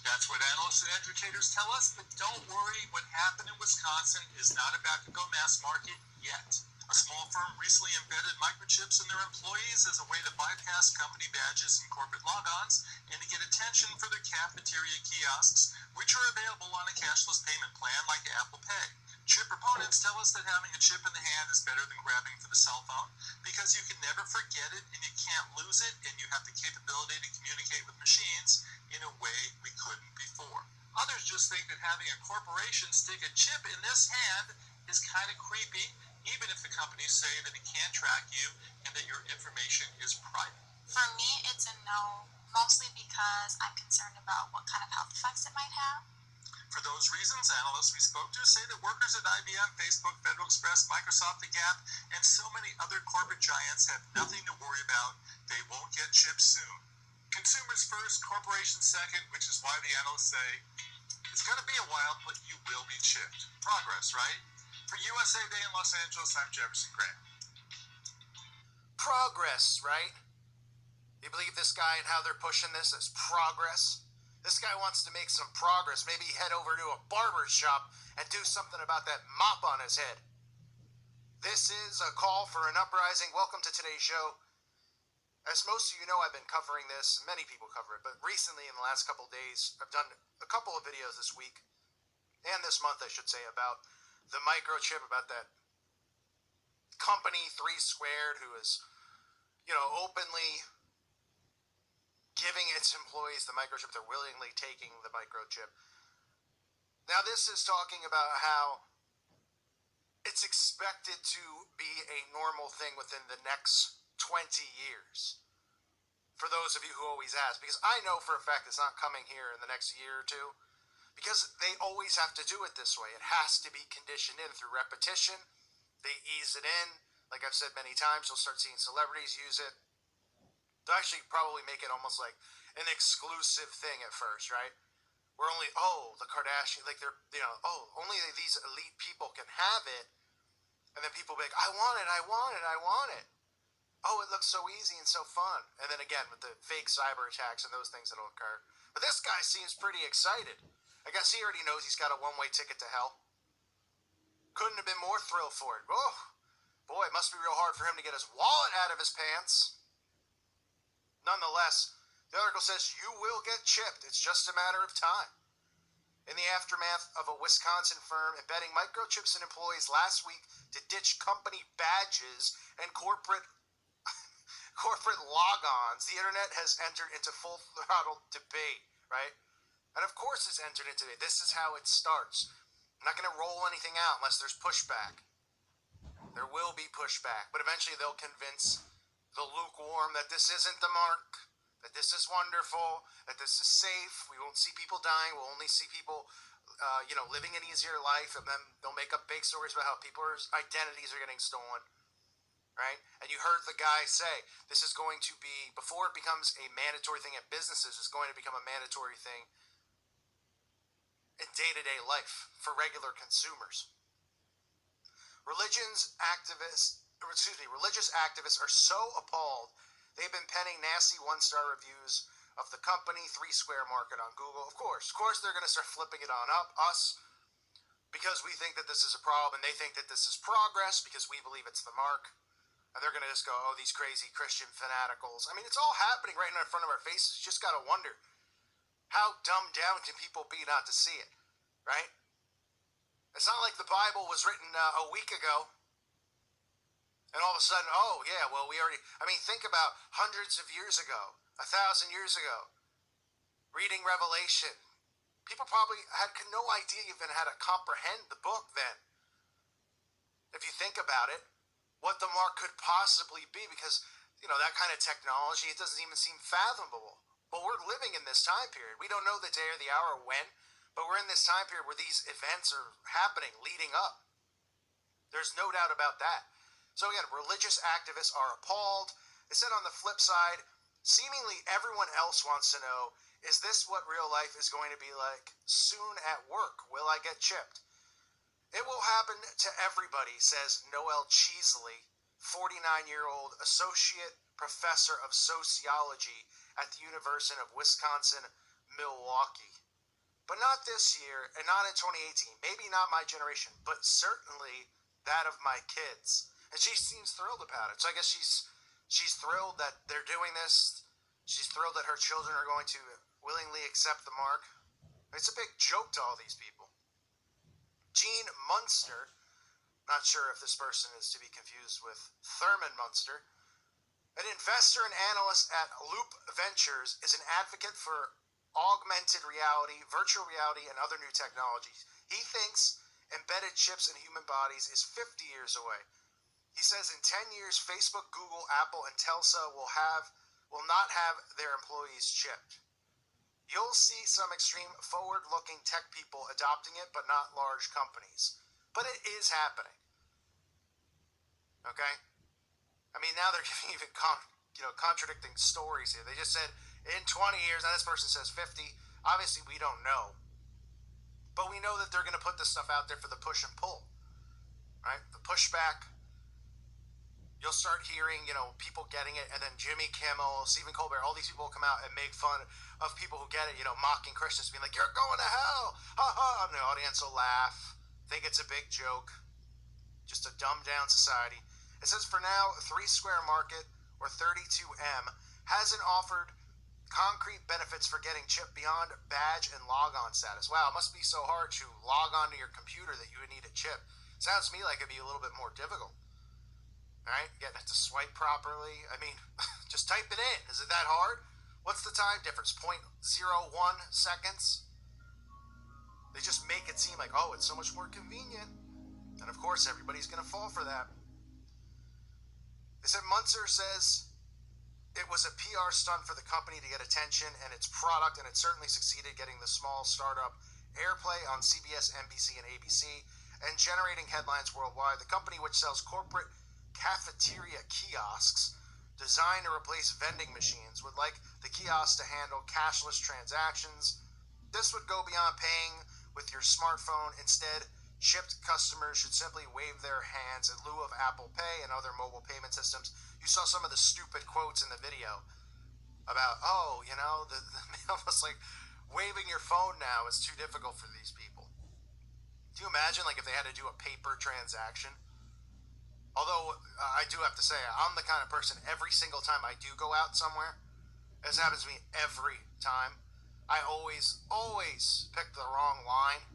That's what analysts and educators tell us, but don't worry, what happened in Wisconsin is not about to go mass market yet. A small firm recently embedded microchips in their employees as a way to bypass company badges and corporate logons and to get attention for their cafeteria kiosks, which are available on a cashless payment plan like Apple Pay. Chip proponents tell us that having a chip in the hand is better than grabbing for the cell phone because you can never forget it and you can't lose it, and you have the capability to communicate with machines in a way we couldn't before. Others just think that having a corporation stick a chip in this hand is kind of creepy, even if the companies say that it can't track you and that your information is private. For me, it's a no, mostly because I'm concerned about what kind of health effects it might have. For those reasons, analysts we spoke to say that workers at IBM, Facebook, Federal Express, Microsoft, The Gap, and so many other corporate giants have nothing to worry about. They won't get chips soon. Consumers first, corporations second, which is why the analysts say it's going to be a while, but you will be chipped. Progress, right? For USA Day in Los Angeles, I'm Jefferson Graham. Progress, right? You believe this guy and how they're pushing this as progress? This guy wants to make some progress. Maybe head over to a barber shop and do something about that mop on his head. This is a call for an uprising. Welcome to today's show. As most of you know, I've been covering this. Many people cover it. But recently, in the last couple of days, I've done a couple of videos this week, and this month, I should say, about the microchip, about that company 3 Squared who is, openly giving its employees the microchip. They're willingly taking the microchip. Now, this is talking about how it's expected to be a normal thing within the next 20 years. For those of you who always ask, because I know for a fact it's not coming here in the next year or two, because they always have to do it this way. It has to be conditioned in through repetition. They ease it in. Like I've said many times, you'll start seeing celebrities use it. They'll actually probably make it almost like an exclusive thing at first, right? Where only, the Kardashians, only these elite people can have it. And then people will be like, I want it, I want it, I want it. Oh, it looks so easy and so fun. And then again, with the fake cyber attacks and those things that'll occur. But this guy seems pretty excited. I guess he already knows he's got a one-way ticket to hell. Couldn't have been more thrilled for it. Oh, boy, it must be real hard for him to get his wallet out of his pants. Nonetheless, the article says you will get chipped. It's just a matter of time. In the aftermath of a Wisconsin firm embedding microchips in employees last week to ditch company badges and corporate logons, the internet has entered into full throttle debate, right? And of course it's entered into it. This is how it starts. I'm not going to roll anything out unless there's pushback. There will be pushback, but eventually they'll convince the lukewarm that this isn't the mark, that this is wonderful, that this is safe. We won't see people dying. We'll only see people, living an easier life, and then they'll make up fake stories about how people's identities are getting stolen, right? And you heard the guy say this is going to be, before it becomes a mandatory thing at businesses, it's going to become a mandatory thing in day-to-day life for regular consumers. Religious activists are so appalled, they've been penning nasty one-star reviews of the company 3 Square Market on Google. Of course, they're going to start flipping it on us because we think that this is a problem, and they think that this is progress because we believe it's the mark. And they're going to just go, oh, these crazy Christian fanaticals. I mean, it's all happening right in front of our faces. You just got to wonder, how dumbed down can people be not to see it, right? It's not like the Bible was written a week ago. And all of a sudden, think about hundreds of years ago, 1,000 years ago, reading Revelation. People probably had no idea even how to comprehend the book then. If you think about it, what the mark could possibly be, because, that kind of technology, it doesn't even seem fathomable. But we're living in this time period. We don't know the day or the hour when, but we're in this time period where these events are happening, leading up. There's no doubt about that. So again, religious activists are appalled. They said on the flip side, seemingly everyone else wants to know, is this what real life is going to be like soon at work? Will I get chipped? It will happen to everybody, says Noel Cheesley, 49-year-old associate professor of sociology at the University of Wisconsin, Milwaukee. but not this year and not in 2018. Maybe not my generation, but certainly that of my kids. And she seems thrilled about it. So I guess she's thrilled that they're doing this. She's thrilled that her children are going to willingly accept the mark. It's a big joke to all these people. Gene Munster, not sure if this person is to be confused with Thurman Munster, an investor and analyst at Loop Ventures, is an advocate for augmented reality, virtual reality, and other new technologies. He thinks embedded chips in human bodies is 50 years away. He says in 10 years, Facebook, Google, Apple, and Telsa will not have their employees chipped. You'll see some extreme forward-looking tech people adopting it, but not large companies. But it is happening. Okay? I mean, now they're giving even contradicting stories here. They just said in 20 years, now this person says 50. Obviously, we don't know. But we know that they're going to put this stuff out there for the push and pull. Right? The pushback. You'll start hearing, people getting it, and then Jimmy Kimmel, Stephen Colbert, all these people will come out and make fun of people who get it, mocking Christians, being like, you're going to hell, ha ha, and the audience will laugh, think it's a big joke, just a dumbed-down society. It says for now, 3 Square Market, or 32M, hasn't offered concrete benefits for getting chipped beyond badge and logon status. Wow, it must be so hard to log onto your computer that you would need a chip. Sounds to me like it'd be a little bit more difficult. Right? Getting it to swipe properly. I mean, just type it in. Is it that hard? What's the time difference? 0.01 seconds? They just make it seem like, oh, it's so much more convenient. And of course, everybody's going to fall for that. They said Munzer says it was a PR stunt for the company to get attention and its product, and it certainly succeeded, getting the small startup airplay on CBS, NBC, and ABC, and generating headlines worldwide. The company, which sells corporate cafeteria kiosks designed to replace vending machines, would like the kiosks to handle cashless transactions. This would go beyond paying with your smartphone. Instead, chipped customers should simply wave their hands in lieu of Apple Pay and other mobile payment systems. You saw some of the stupid quotes in the video about, almost like waving your phone now is too difficult for these people. Do you imagine, if they had to do a paper transaction? Although, I do have to say, I'm the kind of person, every single time I do go out somewhere, this happens to me every time, I always pick the wrong line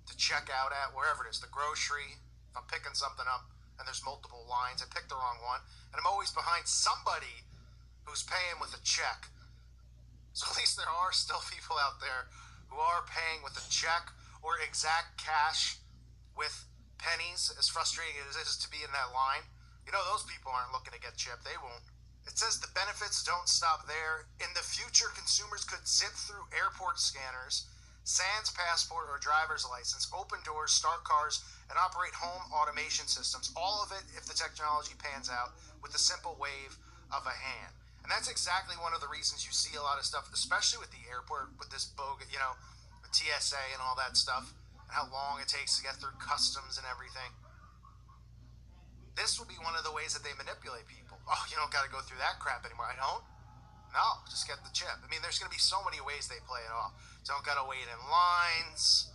to check out at, wherever it is, the grocery, if I'm picking something up and there's multiple lines, I pick the wrong one, and I'm always behind somebody who's paying with a check. So at least there are still people out there who are paying with a check or exact cash with pennies, as frustrating as it is to be in that line. Those people aren't looking to get chipped. They won't. It says the benefits don't stop there. In the future, consumers could zip through airport scanners, sans passport or driver's license, open doors, start cars, and operate home automation systems. All of it, if the technology pans out, with the simple wave of a hand. And that's exactly one of the reasons you see a lot of stuff, especially with the airport, with this bogus, the TSA and all that stuff, and how long it takes to get through customs and everything. This will be one of the ways that they manipulate people. Oh, you don't got to go through that crap anymore. I don't? No, just get the chip. I mean, there's going to be so many ways they play it off. Don't got to wait in lines,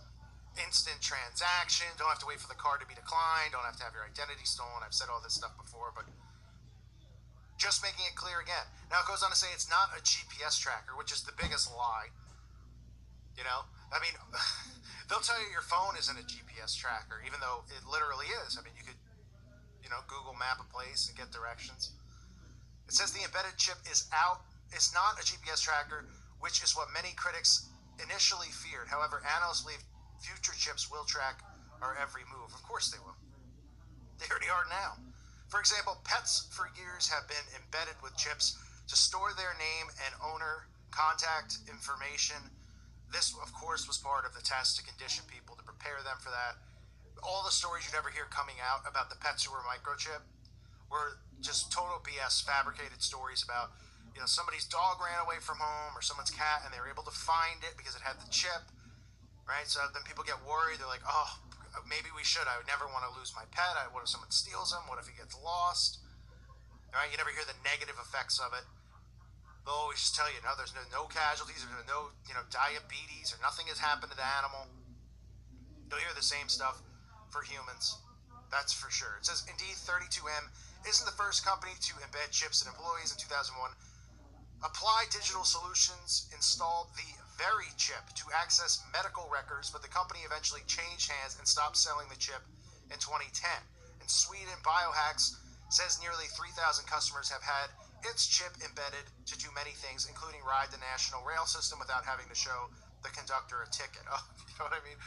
instant transaction, don't have to wait for the card to be declined, don't have to have your identity stolen. I've said all this stuff before, but just making it clear again. Now it goes on to say it's not a GPS tracker, which is the biggest lie. I mean, they'll tell you your phone isn't a GPS tracker, even though it literally is. I mean, you could, Google map a place and get directions. It says the embedded chip is not a GPS tracker, which is what many critics initially feared. However, analysts believe future chips will track our every move. Of course they will. They already are now. For example, pets for years have been embedded with chips to store their name and owner contact information. This, of course, was part of the test to condition people, to prepare them for that. All the stories you'd ever hear coming out about the pets who were microchipped were just total BS, fabricated stories about, somebody's dog ran away from home or someone's cat and they were able to find it because it had the chip, right? So then people get worried. They're like, oh, maybe we should. I would never want to lose my pet. What if someone steals him? What if he gets lost? Right? You never hear the negative effects of it. they'll always just tell you, no, there's no casualties, there's no diabetes, or nothing has happened to the animal. You'll hear the same stuff for humans. That's for sure. It says, indeed, 32M isn't the first company to embed chips in employees. In 2001, Applied Digital Solutions installed the Very chip to access medical records, but the company eventually changed hands and stopped selling the chip in 2010. In Sweden, Biohacks says nearly 3,000 customers have had its chip embedded to do many things, including ride the national rail system without having to show the conductor a ticket. Oh, you know what I mean?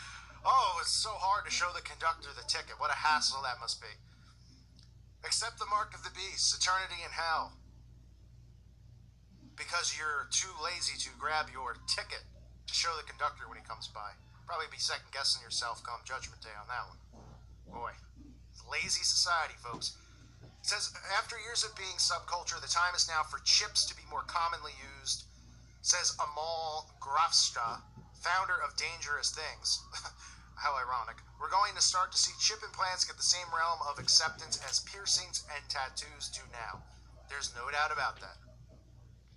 Oh, it's so hard to show the conductor the ticket. What a hassle that must be. Accept the mark of the beast, eternity in hell, because you're too lazy to grab your ticket to show the conductor when he comes by. Probably be second guessing yourself come Judgment Day on that one. Boy, lazy society, folks. It says, after years of being subculture, the time is now for chips to be more commonly used, says Amal Grafsta, founder of Dangerous Things. How ironic. We're going to start to see chip implants get the same realm of acceptance as piercings and tattoos do now. There's no doubt about that.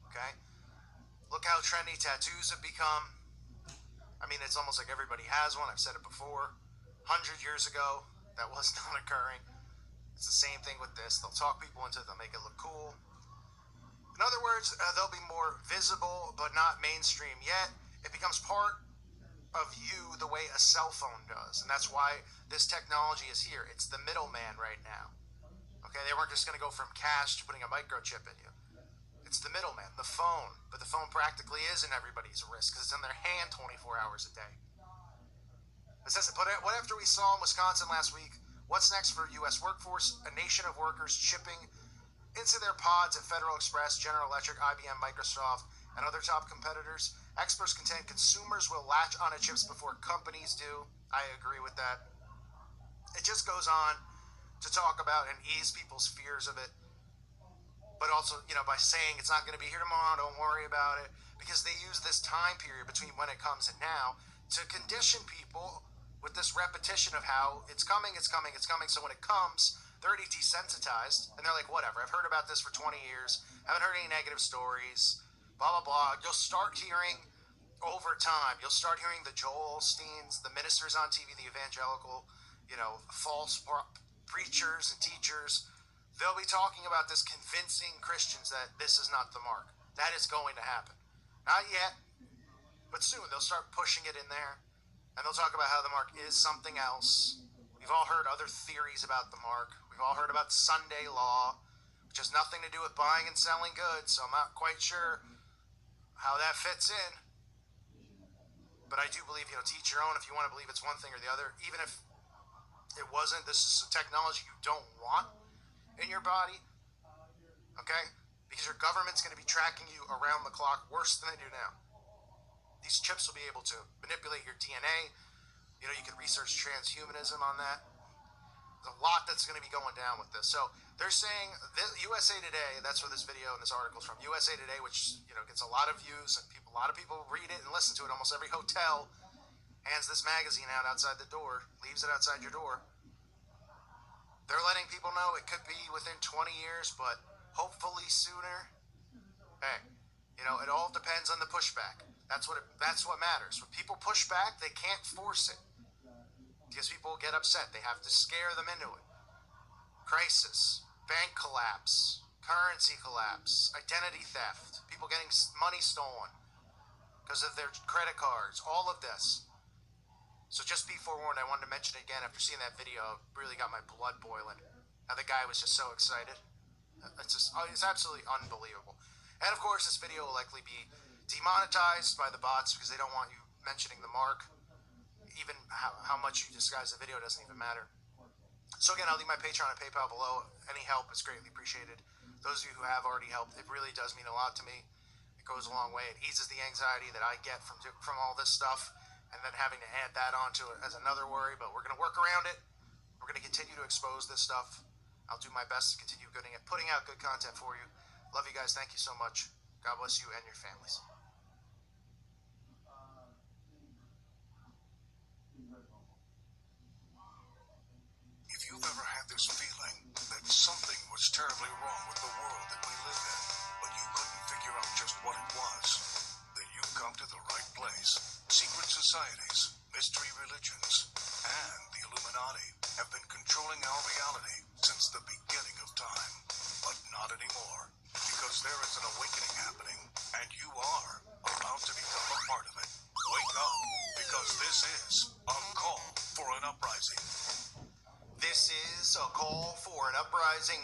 Okay? Look how trendy tattoos have become. I mean, it's almost like everybody has one. I've said it before. 100 years ago, that was not occurring. It's the same thing with this. They'll talk people into it. They'll make it look cool. In other words, they'll be more visible, but not mainstream yet. It becomes part of you the way a cell phone does. And that's why this technology is here. It's the middleman right now. Okay, they weren't just going to go from cash to putting a microchip in you. It's the middleman, the phone. But the phone practically is in everybody's wrist because it's in their hand 24 hours a day. It says, but what after we saw in Wisconsin last week, what's next for U.S. workforce? A nation of workers chipping into their pods at Federal Express, General Electric, IBM, Microsoft, and other top competitors. Experts contend consumers will latch onto chips before companies do. I agree with that. It just goes on to talk about and ease people's fears of it. But also, by saying it's not going to be here tomorrow, don't worry about it. Because they use this time period between when it comes and now to condition people with this repetition of how it's coming, it's coming, it's coming. So when it comes, they're already desensitized. And they're like, whatever, I've heard about this for 20 years. Haven't heard any negative stories. Blah, blah, blah. You'll start hearing over time. You'll start hearing the Joel Osteens, the ministers on TV, the evangelical, false preachers and teachers. They'll be talking about this, convincing Christians that this is not the mark. That is going to happen. Not yet, but soon. They'll start pushing it in there. And they'll talk about how the mark is something else. We've all heard other theories about the mark. We've all heard about Sunday law, which has nothing to do with buying and selling goods. So I'm not quite sure how that fits in. But I do believe, to each your own if you want to believe it's one thing or the other. Even if it wasn't, this is a technology you don't want in your body. Okay? Because your government's going to be tracking you around the clock worse than they do now. These chips will be able to manipulate your DNA. You can research transhumanism on that. There's a lot that's going to be going down with this. So they're saying, USA Today, that's where this video and this article is from, USA Today, which gets a lot of views, and a lot of people read it and listen to it. Almost every hotel hands this magazine out outside the door, leaves it outside your door. They're letting people know it could be within 20 years, but hopefully sooner. Hey, it all depends on the pushback. That's what matters. When people push back, they can't force it. Because people get upset. They have to scare them into it. Crisis, bank collapse, currency collapse, identity theft, people getting money stolen because of their credit cards, all of this. So just be forewarned. I wanted to mention it again after seeing that video. It really got my blood boiling. How the guy was just so excited. It's absolutely unbelievable. And of course, this video will likely be demonetized by the bots because they don't want you mentioning the mark. Even how much you disguise the video doesn't even matter. So again, I'll leave my Patreon and PayPal below. Any help is greatly appreciated. Those of you who have already helped, it really does mean a lot to me. It goes a long way. It eases the anxiety that I get from all this stuff, and then having to add that onto it as another worry. But we're going to work around it. We're going to continue to expose this stuff. I'll do my best to continue putting out good content for you. Love you guys. Thank you so much. God bless you and your families. If you've ever had this feeling that something was terribly wrong with the world that we live in, but you couldn't figure out just Secret societies, mystery religions, and the Illuminati have been controlling our reality since the beginning of time. But not anymore, because there is an awakening happening, and you are about to become a part of it. Wake up, because this is a call for an uprising. This is a call for an uprising.